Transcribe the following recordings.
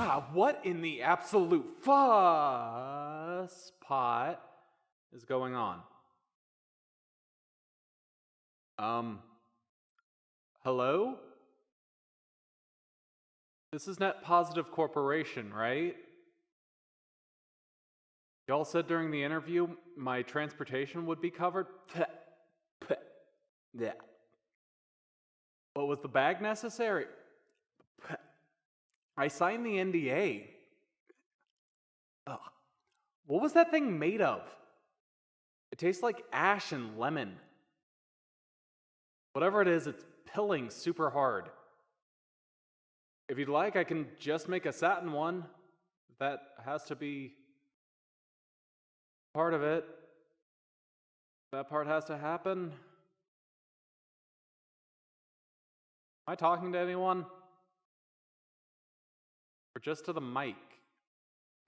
What in the absolute fuss pot is going on? Hello? This is Net Positive Corporation, right? Y'all said during the interview my transportation would be covered? Yeah. But was the bag necessary? I signed the NDA. Ugh. What was that thing made of? It tastes like ash and lemon. Whatever it is, it's pilling super hard. If you'd like, I can just make a satin one. That has to be part of it. That part has to happen. Am I talking to anyone? Or just to the mic?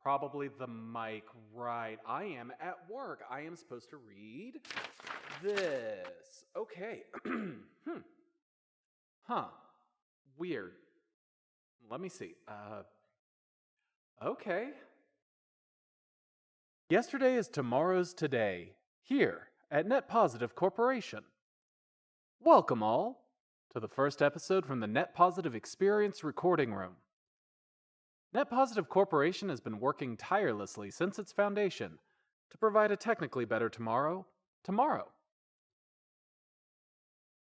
Probably the mic, right. I am at work. I am supposed to read this. Okay. Huh. Weird. Let me see. Okay. Yesterday is tomorrow's today, here at Net Positive Corporation. Welcome all to the first episode from the Net Positive Experience Recording Room. Net Positive Corporation has been working tirelessly since its foundation to provide a technically better tomorrow.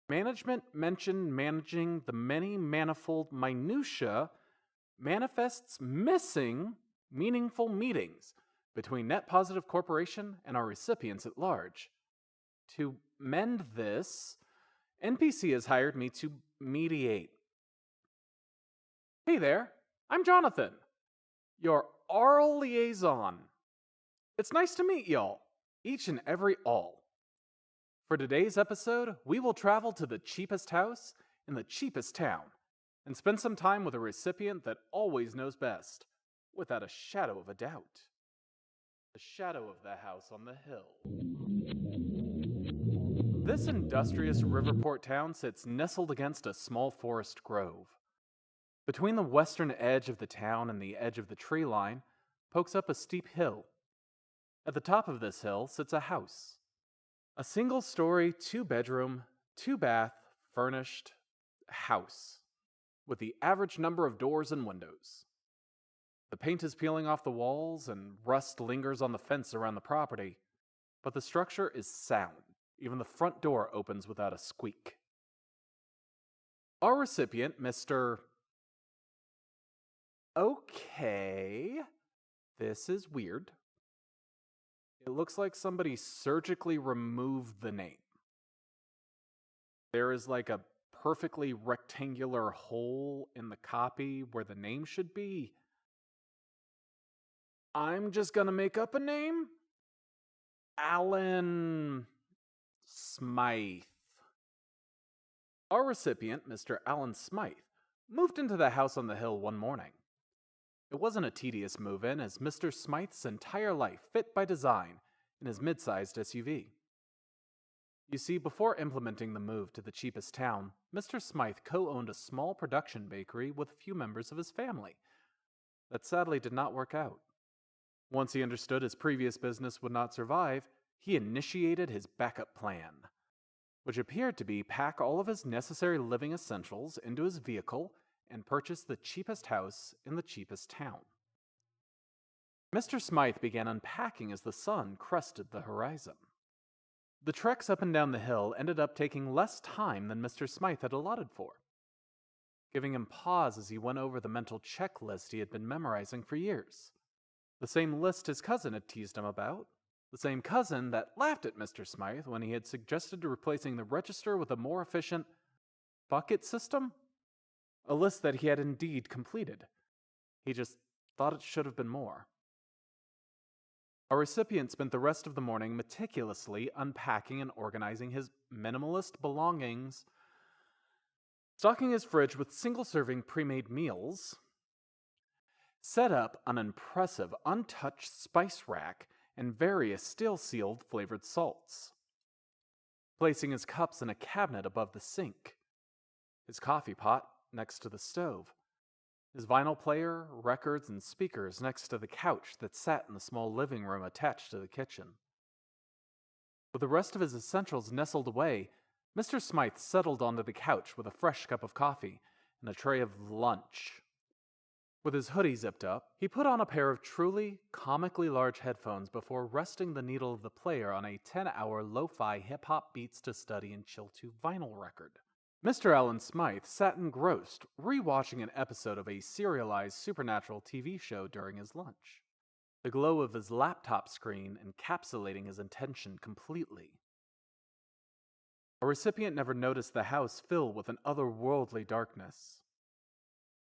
Management mentioned managing the many manifold minutiae manifests missing meaningful meetings between Net Positive Corporation and our recipients at large. To mend this, NPC has hired me to mediate. Hey there, I'm Jonathan, your oral liaison. It's nice to meet y'all, each and every all. For today's episode, we will travel to the cheapest house in the cheapest town and spend some time with a recipient that always knows best, without a shadow of a doubt. The shadow of the house on the hill. This industrious riverport town sits nestled against a small forest grove. Between the western edge of the town and the edge of the tree line pokes up a steep hill. At the top of this hill sits a house. A single-story, 2-bedroom, 2-bath, furnished house, with the average number of doors and windows. The paint is peeling off the walls and rust lingers on the fence around the property, but the structure is sound. Even the front door opens without a squeak. Our recipient, Mr. Okay, this is weird. It looks like somebody surgically removed the name. There is like a perfectly rectangular hole in the copy where the name should be. I'm just gonna make up a name. Alan Smythe. Our recipient, Mr. Alan Smythe, moved into the house on the hill one morning. It wasn't a tedious move-in, as Mr. Smythe's entire life fit by design in his mid-sized SUV. You see, before implementing the move to the cheapest town, Mr. Smythe co-owned a small production bakery with a few members of his family. That sadly did not work out. Once he understood his previous business would not survive, he initiated his backup plan, which appeared to be pack all of his necessary living essentials into his vehicle and purchase the cheapest house in the cheapest town. Mr. Smythe began unpacking as the sun crested the horizon. The treks up and down the hill ended up taking less time than Mr. Smythe had allotted for, giving him pause as he went over the mental checklist he had been memorizing for years. The same list his cousin had teased him about. The same cousin that laughed at Mr. Smythe when he had suggested replacing the register with a more efficient bucket system. A list that he had indeed completed. He just thought it should have been more. Our recipient spent the rest of the morning meticulously unpacking and organizing his minimalist belongings, stocking his fridge with single-serving pre-made meals, set up an impressive untouched spice rack and various still-sealed flavored salts, placing his cups in a cabinet above the sink, his coffee pot next to the stove, his vinyl player, records, and speakers next to the couch that sat in the small living room attached to the kitchen. With the rest of his essentials nestled away, Mr. Smythe settled onto the couch with a fresh cup of coffee and a tray of lunch. With his hoodie zipped up, he put on a pair of truly comically large headphones before resting the needle of the player on a 10-hour lo-fi hip-hop beats to study and chill to vinyl record. Mr. Alan Smythe sat engrossed, rewatching an episode of a serialized supernatural TV show during his lunch, the glow of his laptop screen encapsulating his attention completely. A recipient never noticed the house fill with an otherworldly darkness.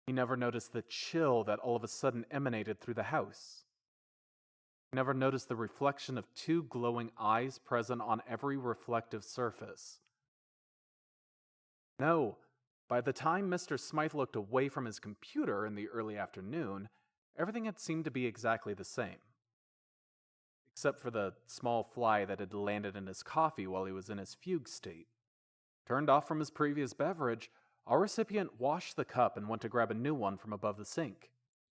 He never noticed the chill that all of a sudden emanated through the house. He never noticed the reflection of two glowing eyes present on every reflective surface. No, by the time Mr. Smythe looked away from his computer in the early afternoon, everything had seemed to be exactly the same. Except for the small fly that had landed in his coffee while he was in his fugue state. Turned off from his previous beverage, our recipient washed the cup and went to grab a new one from above the sink.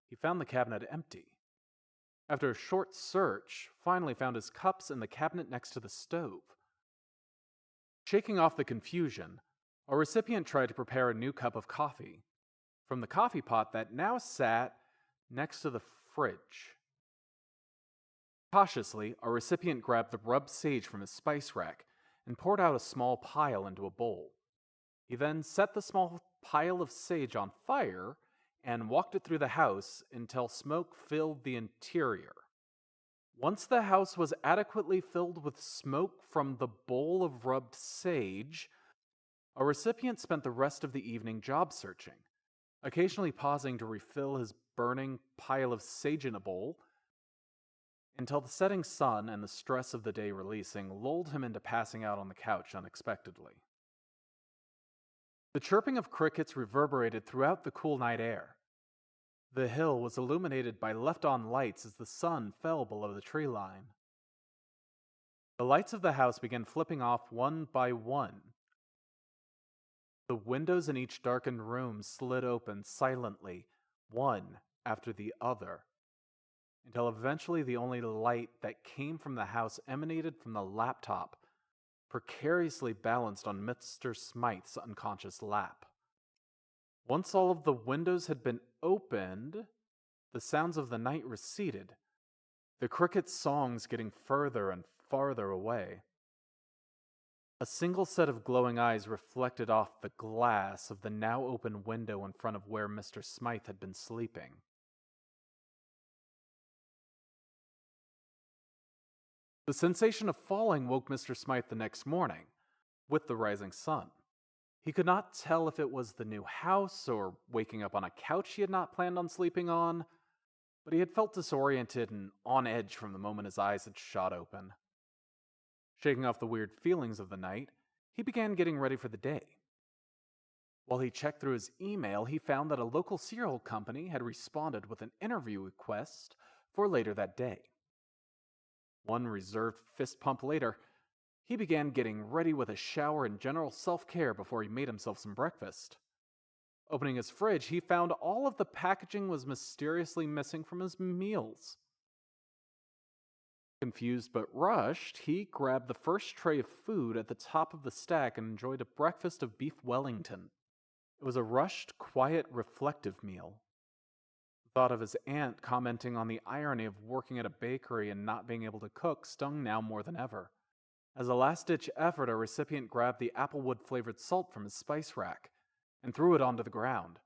He found the cabinet empty. After a short search, finally found his cups in the cabinet next to the stove. Shaking off the confusion, our recipient tried to prepare a new cup of coffee from the coffee pot that now sat next to the fridge. Cautiously, our recipient grabbed the rubbed sage from his spice rack and poured out a small pile into a bowl. He then set the small pile of sage on fire and walked it through the house until smoke filled the interior. Once the house was adequately filled with smoke from the bowl of rubbed sage, our recipient spent the rest of the evening job searching, occasionally pausing to refill his burning pile of sage in a bowl, until the setting sun and the stress of the day releasing lulled him into passing out on the couch unexpectedly. The chirping of crickets reverberated throughout the cool night air. The hill was illuminated by left-on lights as the sun fell below the tree line. The lights of the house began flipping off one by one. The windows in each darkened room slid open silently, one after the other, until eventually the only light that came from the house emanated from the laptop, precariously balanced on Mr. Smythe's unconscious lap. Once all of the windows had been opened, the sounds of the night receded, the cricket songs getting further and farther away. A single set of glowing eyes reflected off the glass of the now open window in front of where Mr. Smythe had been sleeping. The sensation of falling woke Mr. Smythe the next morning, with the rising sun. He could not tell if it was the new house or waking up on a couch he had not planned on sleeping on, but he had felt disoriented and on edge from the moment his eyes had shot open. Shaking off the weird feelings of the night, he began getting ready for the day. While he checked through his email, he found that a local cereal company had responded with an interview request for later that day. One reserved fist pump later, he began getting ready with a shower and general self-care before he made himself some breakfast. Opening his fridge, he found all of the packaging was mysteriously missing from his meals. Confused but rushed, he grabbed the first tray of food at the top of the stack and enjoyed a breakfast of beef Wellington. It was a rushed, quiet, reflective meal. The thought of his aunt commenting on the irony of working at a bakery and not being able to cook stung now more than ever. As a last-ditch effort, a recipient grabbed the applewood-flavored salt from his spice rack and threw it onto the ground.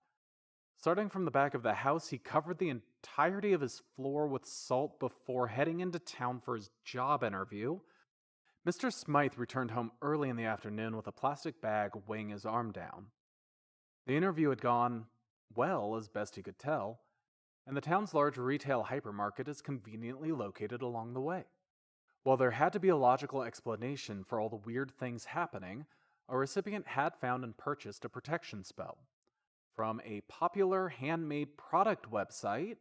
Starting from the back of the house, he covered the entirety of his floor with salt before heading into town for his job interview. Mr. Smythe returned home early in the afternoon with a plastic bag weighing his arm down. The interview had gone well, as best he could tell, and the town's large retail hypermarket is conveniently located along the way. While there had to be a logical explanation for all the weird things happening, a recipient had found and purchased a protection spell from a popular handmade product website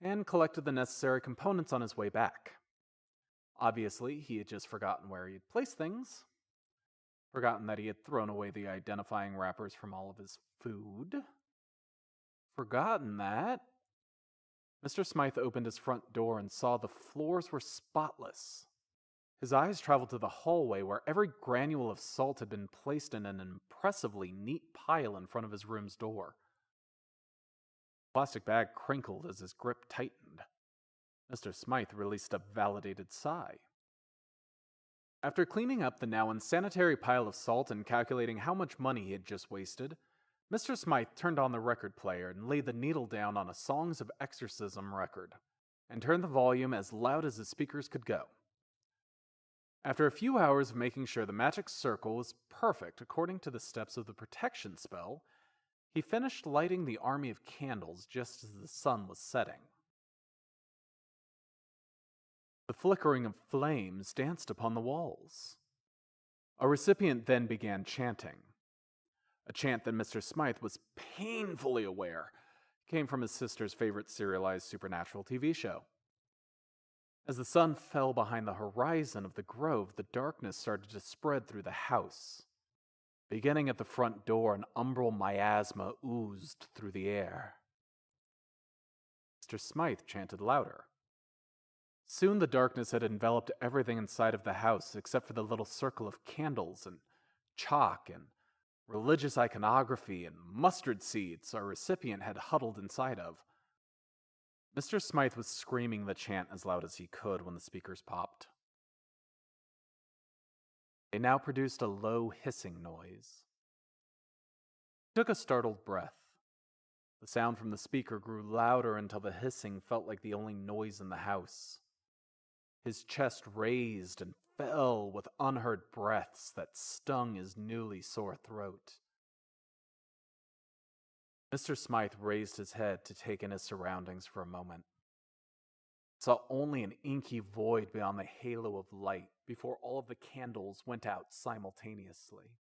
and collected the necessary components on his way back. Obviously, he had just forgotten where he had placed things, forgotten that he had thrown away the identifying wrappers from all of his food, Forgotten that. Mr. Smythe opened his front door and saw the floors were spotless. His eyes traveled to the hallway where every granule of salt had been placed in an impressively neat pile in front of his room's door. The plastic bag crinkled as his grip tightened. Mr. Smythe released a validated sigh. After cleaning up the now unsanitary pile of salt and calculating how much money he had just wasted, Mr. Smythe turned on the record player and laid the needle down on a Songs of Exorcism record, and turned the volume as loud as his speakers could go. After a few hours of making sure the magic circle was perfect according to the steps of the protection spell, he finished lighting the army of candles just as the sun was setting. The flickering of flames danced upon the walls. A recipient then began chanting. A chant that Mr. Smythe was painfully aware came from his sister's favorite serialized supernatural TV show. As the sun fell behind the horizon of the grove, the darkness started to spread through the house. Beginning at the front door, an umbral miasma oozed through the air. Mr. Smythe chanted louder. Soon the darkness had enveloped everything inside of the house except for the little circle of candles and chalk and religious iconography and mustard seeds our recipient had huddled inside of. Mr. Smythe was screaming the chant as loud as he could when the speakers popped. They now produced a low hissing noise. He took a startled breath. The sound from the speaker grew louder until the hissing felt like the only noise in the house. His chest raised and fell with unheard breaths that stung his newly sore throat. Mr. Smythe raised his head to take in his surroundings for a moment. He saw only an inky void beyond the halo of light before all of the candles went out simultaneously.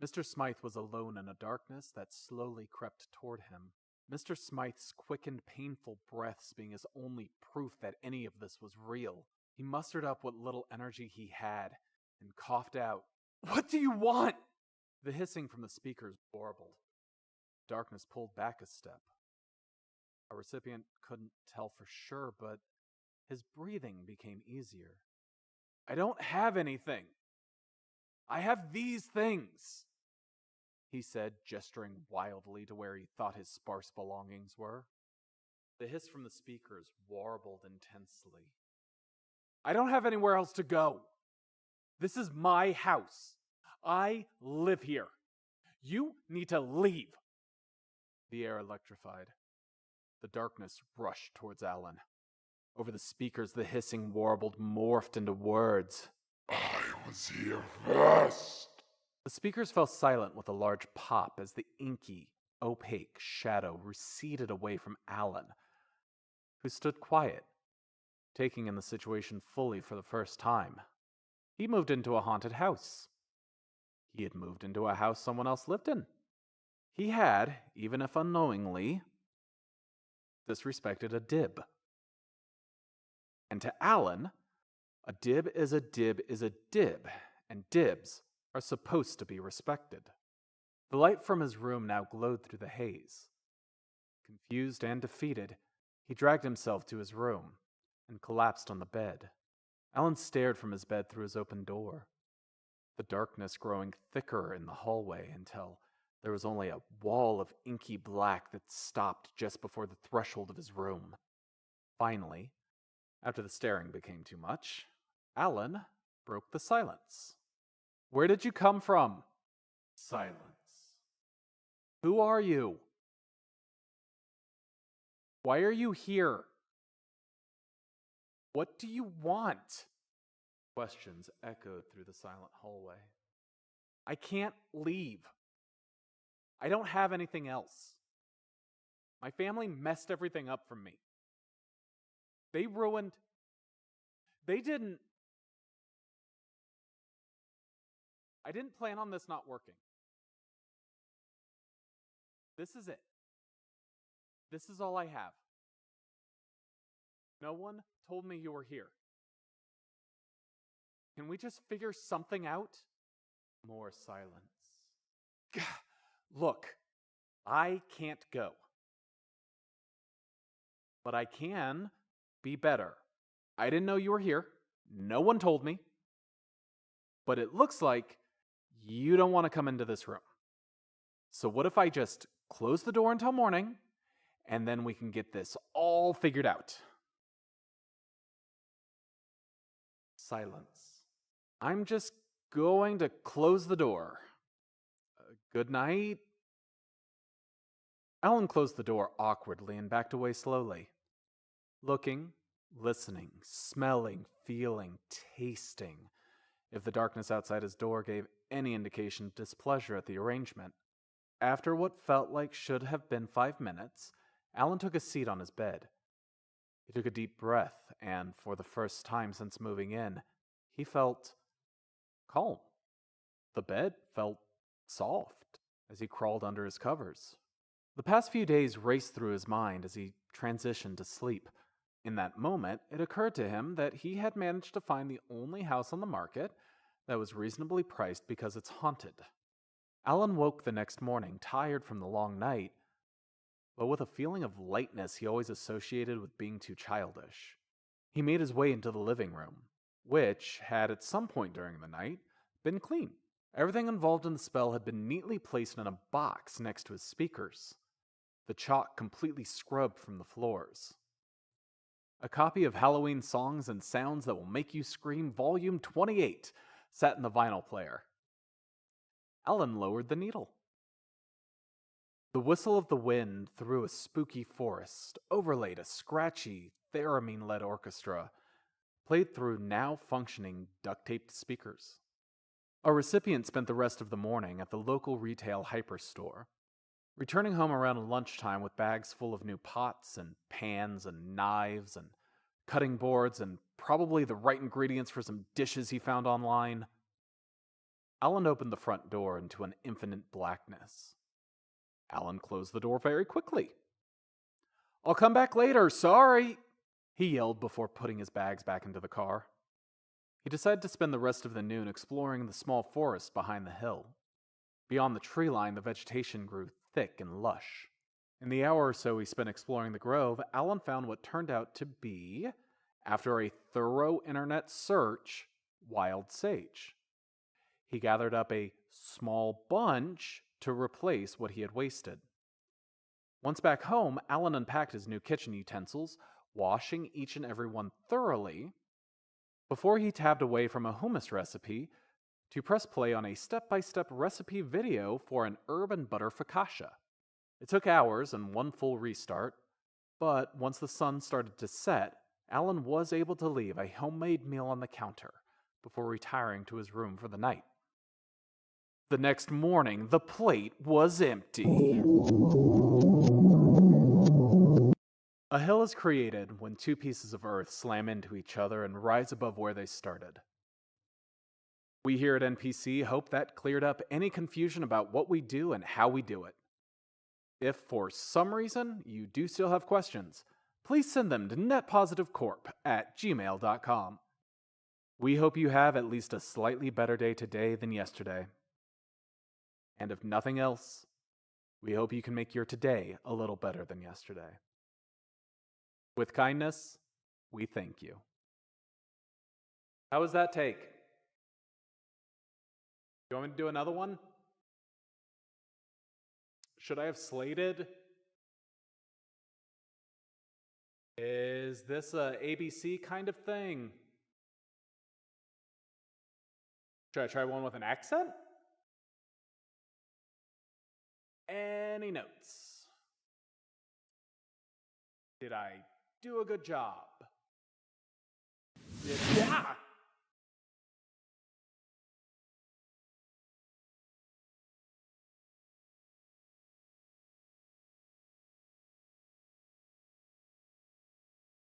Mr. Smythe was alone in a darkness that slowly crept toward him. Mr. Smythe's quickened, painful breaths being his only proof that any of this was real. He mustered up what little energy he had and coughed out, "What do you want?" The hissing from the speakers warbled. Darkness pulled back a step. Our recipient couldn't tell for sure, but his breathing became easier. "I don't have anything. I have these things," he said, gesturing wildly to where he thought his sparse belongings were. The hiss from the speakers warbled intensely. "I don't have anywhere else to go. This is my house. I live here. You need to leave." The air electrified. The darkness rushed towards Alan. Over the speakers, the hissing warbled morphed into words. "I was here first." The speakers fell silent with a large pop as the inky, opaque shadow receded away from Alan, who stood quiet, taking in the situation fully for the first time. He moved into a haunted house. He had moved into a house someone else lived in. He had, even if unknowingly, disrespected a dib. And to Alan, a dib is a dib is a dib, and dibs are supposed to be respected. The light from his room now glowed through the haze. Confused and defeated, he dragged himself to his room and collapsed on the bed. Alan stared from his bed through his open door, the darkness growing thicker in the hallway until there was only a wall of inky black that stopped just before the threshold of his room. Finally, after the staring became too much, Alan broke the silence. "Where did you come from?" Silence. "Who are you? Why are you here? What do you want?" Questions echoed through the silent hallway. "I can't leave. I don't have anything else. My family messed everything up for me. They didn't. I didn't plan on this not working. This is it. This is all I have. No one told me you were here. Can we just figure something out?" More silence. "Look, I can't go. but I can be better. I didn't know you were here. No one told me. But it looks like you don't want to come into this room. So what if I just close the door until morning, and then we can get this all figured out? Silence. I'm just going to close the door. Good night. Alan closed the door awkwardly and backed away slowly. Looking, listening, smelling, feeling, tasting. If the darkness outside his door gave any indication of displeasure at the arrangement. After what felt like should have been 5 minutes, Alan took a seat on his bed. He took a deep breath, and for the first time since moving in, he felt calm. The bed felt soft as he crawled under his covers. The past few days raced through his mind as he transitioned to sleep. In that moment, it occurred to him that he had managed to find the only house on the market that was reasonably priced because it's haunted. Alan woke the next morning, tired from the long night, but with a feeling of lightness he always associated with being too childish. He made his way into the living room, which had at some point during the night been clean. Everything involved in the spell had been neatly placed in a box next to his speakers, the chalk completely scrubbed from the floors. A copy of Halloween Songs and Sounds That Will Make You Scream, Volume 28, sat in the vinyl player. Alan lowered the needle. The whistle of the wind through a spooky forest overlaid a scratchy, theremin-led orchestra, played through now functioning duct-taped speakers. A recipient spent the rest of the morning at the local retail hyperstore, returning home around lunchtime with bags full of new pots and pans and knives and cutting boards and probably the right ingredients for some dishes he found online. Alan opened the front door into an infinite blackness. Alan closed the door very quickly. "I'll come back later, sorry," he yelled before putting his bags back into the car. He decided to spend the rest of the noon exploring the small forest behind the hill. Beyond the tree line, the vegetation grew thick and lush. In the hour or so he spent exploring the grove, Alan found what turned out to be, after a thorough internet search, wild sage. He gathered up a small bunch to replace what he had wasted. Once back home, Alan unpacked his new kitchen utensils, washing each and every one thoroughly, before he tabbed away from a hummus recipe to press play on a step-by-step recipe video for an herb and butter focaccia. It took hours and one full restart, but once the sun started to set, Alan was able to leave a homemade meal on the counter before retiring to his room for the night. The next morning, the plate was empty. A hill is created when two pieces of earth slam into each other and rise above where they started. We here at NPC hope that cleared up any confusion about what we do and how we do it. If for some reason you do still have questions, please send them to netpositivecorp@gmail.com. We hope you have at least a slightly better day today than yesterday. And if nothing else, we hope you can make your today a little better than yesterday. With kindness, we thank you. How was that take? You want me to do another one? Should I have slated? Is this a ABC kind of thing? Should I try one with an accent? Any notes? Did I do a good job? Yeah.